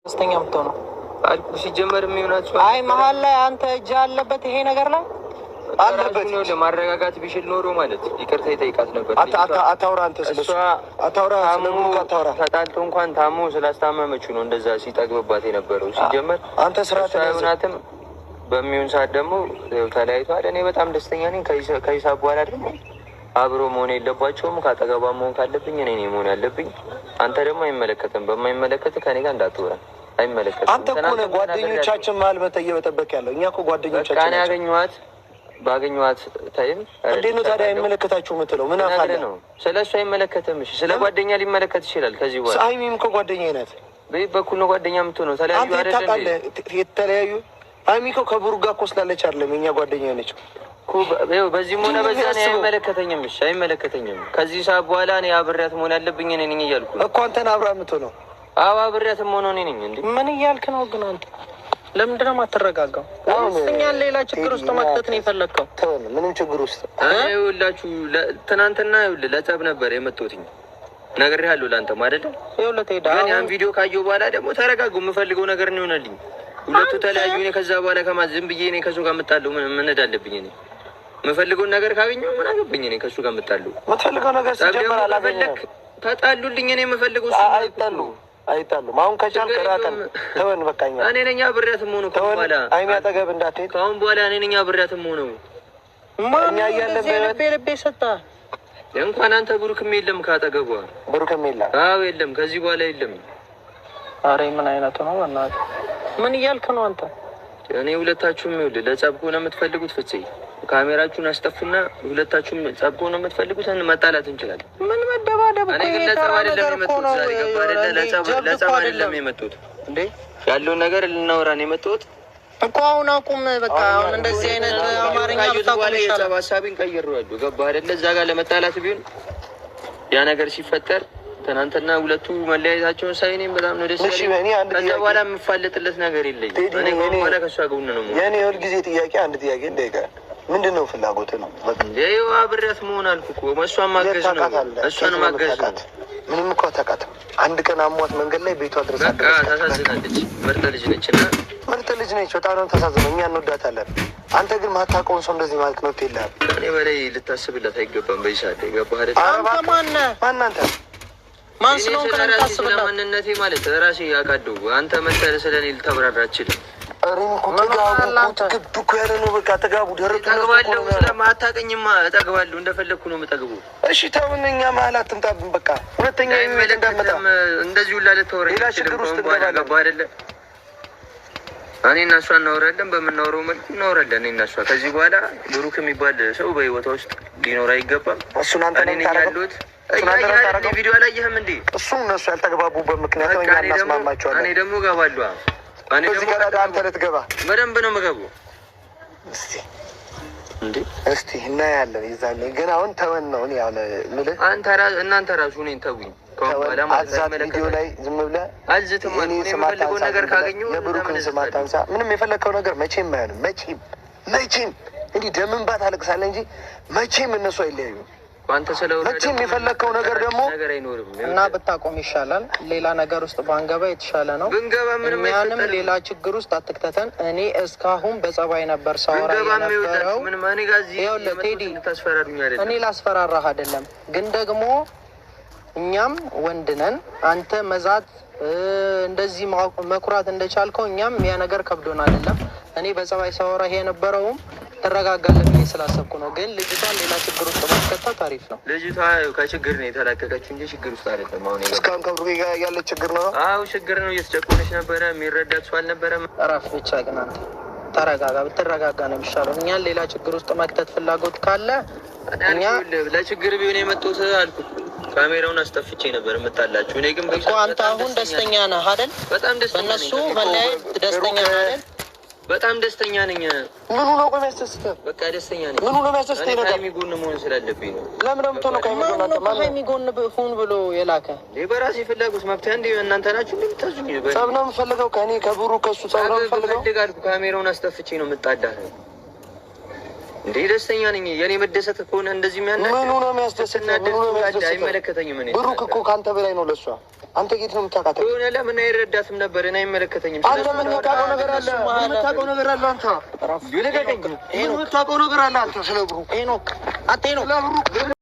ደስተኛ የምትሆነው አልኩ። ሲጀመር የሚሆናቸው አይ መሀል ላይ አንተ እጅ አለበት ይሄ ነገር ላይ አለበት ነው። ለማረጋጋት ቢችል ኖሮ ማለት ይቅርታ ይጠይቃት ነበር። አታውራ አንተ ስለሷ አታውራ። ተጣልቶ እንኳን ታሞ ስላስታመመችው ነው እንደዛ ሲጠግብባት የነበረው። ሲጀመር አንተ ስራ ተሆናትም በሚሆን ሰዓት ደግሞ ተለያይቷል። እኔ በጣም ደስተኛ ነኝ። ከሂሳብ በኋላ ደግሞ አብሮ መሆን የለባቸውም። ካጠገቧ መሆን ካለብኝ እኔ ነኝ መሆን ያለብኝ። አንተ ደግሞ አይመለከትም። በማይመለከት ከኔ ጋር እንዳትወራ። አይመለከትም። አንተ እኮ ነው ጓደኞቻችን መሀል እየበጠበቅ ያለው። እኛ እኮ ጓደኞቻችን ካኔ ያገኘኋት ባገኘኋት ታይም እንዴት ነው ታዲያ አይመለከታችሁ የምትለው? ምን አፋለ ነው? ስለሱ አይመለከትም። እሺ ስለ ጓደኛ ሊመለከት ይችላል። ከዚህ በኋላ አይሚም እኮ ጓደኛዬ ናት። በኩል ነው ጓደኛ የምትሆነው። ተለያዩ አይደል? የተለያዩ አይሚ እኮ ከቡርጋ እኮ ስላለች አይደለም የኛ ጓደኛ ነች እኮ። በዚህም ሆነ በዛ ነው አይመለከተኝም። እሺ አይመለከተኝም። ከዚህ ሰዓት በኋላ እኔ አብሬያት መሆን ያለብኝ እኔ ነኝ እያልኩ እኮ። አንተን አብራ የምትሆነው? አዎ አብሬያት መሆን እኔ ነኝ። እንዴ ምን እያልክ ነው ግን አንተ? ለምንድን ነው የማትረጋጋው? እኛን ሌላ ችግር ውስጥ መክተት ነው የፈለግከው? ምንም ችግር ውስጥ ይኸውላችሁ፣ ትናንትና ይኸውልህ ለጸብ ነበር የመጣሁትኝ። ነግሬሃለሁ ለአንተም አይደለም። ግን ያን ቪዲዮ ካየሁ በኋላ ደግሞ ተረጋጉ። የምፈልገው ነገር ነው ይሆናልኝ። ሁለቱ ተለያዩ። እኔ ከዛ በኋላ ዝም ብዬ እኔ ከሱ ጋር እመጣለሁ? ምን እዳለብኝ? እኔ የምፈልገውን ነገር ካገኘሁ ምን አገባኝ? እኔ ከሱ ጋር እመጣለሁ? የምትፈልገው ነገር ሲጀመር አላገኘም። ተጣሉልኝ። እኔ የምፈልገው አይጣሉም። አሁን ከቻልክ ራቀን ተወን። በቃኛ እኔ ነኝ አብሬያትም ሆነው በኋላ አይሚ አጠገብ እንዳትሄድ። ከአሁን በኋላ እኔ ነኝ አብሬያትም ሆነው እኛ እያለን ልቤ ሰጣ። እንኳን አንተ ብሩክም የለም ካጠገቧ። ብሩክም የለም። አዎ የለም። ከዚህ በኋላ የለም። ኧረ ምን አይነቱ ነው? በእናትህ ምን እያልክ ነው አንተ? እኔ ሁለታችሁም ይኸውልህ ለጸብ ከሆነ የምትፈልጉት ፍፄ ካሜራችሁን አስጠፉና ሁለታችሁም ጸብ ከሆነ የምትፈልጉት መጣላት እንችላለን። ምን መደባደብ? እኔ ግን ለጸብ አይደለም የመጡት ዛሬ ገባ አይደለ? ለጸብ አይደለም የመጡት እንዴ። ያለውን ነገር ልናወራ ነው የመጡት እኮ። አሁን አቁም በቃ። አሁን እንደዚህ አይነት አማርኛ ብታቆም ይሻላል። ሀሳቤን ቀይሬዋለሁ። ገባ አይደለ? እዛ ጋር ለመጣላት ቢሆን ያ ነገር ሲፈጠር ትናንትና ሁለቱ መለያየታቸውን ሳይ እኔም በጣም ነው ደስ ያለኝ። ከዛ በኋላ የምፋለጥለት ነገር የለኝም። እኔ በኋላ ከእሷ ጎን ነው የእኔ ሁልጊዜ ጥያቄ አንድ ጥያቄ እንደይቀር ምንድን ነው ፍላጎት ነው? ይኸው አብሬያት መሆን አልኩ እኮ። እሷን ማገዝ ነው። እሷን ማገዝ ነው። ምንም እኮ አታውቃትም። አንድ ቀን አሟት መንገድ ላይ ቤቷ ድረስ ታሳዝናለች። ምርጥ ልጅ ነች እና ምርጥ ልጅ ነች። በጣም ነው ታሳዝነው። እኛ እንወዳታለን። አንተ ግን ማታውቀውን ሰው እንደዚህ ማለት መብት የለህም። ከእኔ በላይ ልታስብለት አይገባም። በዚህ ሰዓት ገባህ አይደል? አንተ ማነህ? ማን ስለሆንክ ነው የምታስብላት? ማንነቴ ማለት ራሴ ያውቃለሁ። አንተ መሰለ ስለኔ ልታብራራ አችልም። ግብ ያለ ነው። በቃ ተጋቡ ደረቅ ጠግባለሁ። ስለማታውቅኝማ እጠግባለሁ። እንደፈለግኩ ነው የምጠግቡ። እሺ ተውን። እኛ መሀል አትምጣብን። በቃ ሁለተኛ አይመለከትም። እንደዚህ ሁላ ልታወራኝ አትችልም። በኋላ ገባህ አይደለ? እኔ እና እሷ እናወራለን። በምናወራው መልኩ እናወራለን። እኔ እና እሷ ከዚህ በኋላ ብሩክ የሚባል ሰው በህይወቷ ውስጥ ሊኖር አይገባም። እሱን አንተ ነኝ ያሉት ቪዲዮ አላየህም እንዴ? እሱ እነሱ ያልተግባቡበት ምክንያት እኛ እናስማማቸዋለን። እኔ ደግሞ እገባለሁ። እዚህ ጋር አንተ ልትገባ በደንብ ነው የምገባው። እስቲ እናያለን። ይዛኔ ግን አሁን ተወን ነው እኔ አሁን የምልህ እናንተ ራሱ እኔን ተውኝ። አዛት ቪዲዮ ላይ ዝም ብለህ አልዝትም። የምፈልገው ነገር ካገኘሁ የብሩክን ስም አታንሳ። ምንም የፈለግከው ነገር መቼም አይሆንም። መቼም እንዲህ ደምን ባት አለቅሳለህ እንጂ መቼም እነሱ አይለያዩም። መቼም የፈለግከው ነገር ደግሞ እና ብታቆም ይሻላል። ሌላ ነገር ውስጥ ባንገባ የተሻለ ነው። እኛንም ሌላ ችግር ውስጥ አትክተተን። እኔ እስካሁን በጸባይ ነበር ሳወራ የነበረው። ቴዲ እኔ ላስፈራራህ አይደለም፣ ግን ደግሞ እኛም ወንድ ነን። አንተ መዛት እንደዚህ መኩራት እንደቻልከው እኛም ያ ነገር ከብዶን አይደለም። እኔ በጸባይ ሳወራ የነበረውም ትረጋጋለህ ብዬ ስላሰብኩ ነው። ግን ልጅቷን ሌላ ችግር ውስጥ ማስከተት ታሪፍ ነው። ልጅቷ ከችግር ነው የተላቀቀችው እንጂ ችግር ውስጥ አይደለም። አሁን እስካሁን ከብሩኬ ጋር ያለ ችግር ነው። አዎ ችግር ነው። እየተጨቆነች ነበረ። የሚረዳት ሰው አልነበረም። እረፍ ብቻ። ግን አንተ ተረጋጋ። ብትረጋጋ ነው የሚሻለው። እኛን ሌላ ችግር ውስጥ መክተት ፍላጎት ካለ እኛ ለችግር ቢሆን የመጡት አልኩት። ካሜራውን አስጠፍቼ ነበር የምታላችሁ። እኔ ግን እኮ አንተ አሁን ደስተኛ ነህ አይደል? በጣም ደስተኛ ነኝ። በእነሱ መለያየት ደስተኛ ነህ አይደል? በጣም ደስተኛ ነኝ። ምኑ ነው ቆይ የሚያስደስትህ? በቃ ደስተኛ ነኝ። ምኑ ነው የሚያስደስትህ? ነገር ከሀይሚ ጎን መሆን ስላለብኝ ነው። ለምን ነው ከሀይሚ ጎን ሁን ብሎ የላከ? በራሴ ፍላጎት መብት እንደ እናንተ ናችሁ እንደምታዙኝ። ጸብ ነው የምፈልገው ከእኔ ከብሩ ከሱ ጸብ ነው የምፈልገው። ካሜራውን አስጠፍቼ ነው የምጣዳህ እንዴ ደስተኛ ነኝ። የኔ መደሰት ከሆነ እንደዚህ የሚያናግር ምኑ ነው የሚያስደስት? አይመለከተኝም። እኔ ብሩክ እኮ ከአንተ በላይ ነው ለሷ። አንተ ጌት ነው የምታውቃት? ሆነ ለምን አይረዳትም ነበር? እኔ አይመለከተኝም። አንተ ምን የምታውቀው ነገር አለ? ምን የምታውቀው ነገር አለ? አንተ ምን የምታውቀው ነገር አለ? አንተ ስለ ብሩክ ሄኖክ፣ አንተ ሄኖክ